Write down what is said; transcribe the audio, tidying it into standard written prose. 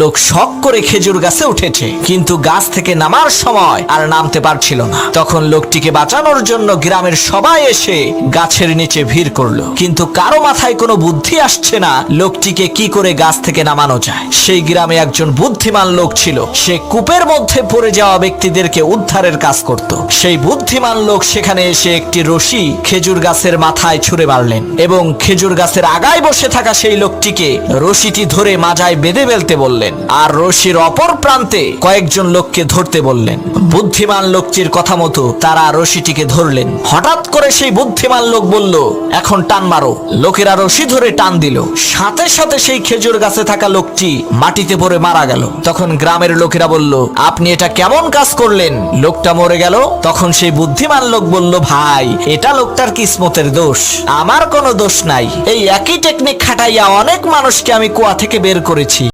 লোক শখ করে খেজুর গাছে উঠেছে, কিন্তু গাছ থেকে নামার সময় আর নামতে পারছিল না। তখন লোকটিকে বাঁচানোর জন্য গ্রামের সবাই এসে গাছের নিচে ভিড় করলো, কিন্তু কারো মাথায় কোনো বুদ্ধি আসছে না লোকটিকে কি করে গাছ থেকে নামানো যায়। সেই গ্রামে একজন বুদ্ধিমান লোক ছিল, সে কূপের মধ্যে পড়ে যাওয়া ব্যক্তিদেরকে উদ্ধারের কাজ করত। সেই বুদ্ধিমান লোক সেখানে এসে একটি রশি খেজুর গাছের মাথায় ছুঁড়ে মারলেন এবং খেজুর গাছের আগায় বসে থাকা সেই লোকটিকে রশিটি ধরে মাজায় বেঁধে ফেলতে বললেন, আর রশির অপর প্রান্তে কয়েকজন লোককে ধরতে বললেন। বুদ্ধিমান লোকটির কথা মতো তারা রশিটিকে ধরলেন। হঠাৎ করে সেই বুদ্ধিমান লোক বলল, এখন টান মারো। লোকেরা রশি ধরে টান দিল, সাথে সাথে সেই খেজুর গাছে থাকা লোকটি মাটিতে পড়ে মারা গেল। তখন গ্রামের লোকেরা বলল, আপনি এটা কেমন কাজ করলেন? লোকটা মরে গেল। তখন সেই বুদ্ধিমান লোক বলল, ভাই, এটা লোকটার কিসমতের দোষ, আমার কোনো দোষ নাই। এই একই টেকনিক খাটাইয়া অনেক মানুষকে আমি কুয়া থেকে বের করেছি।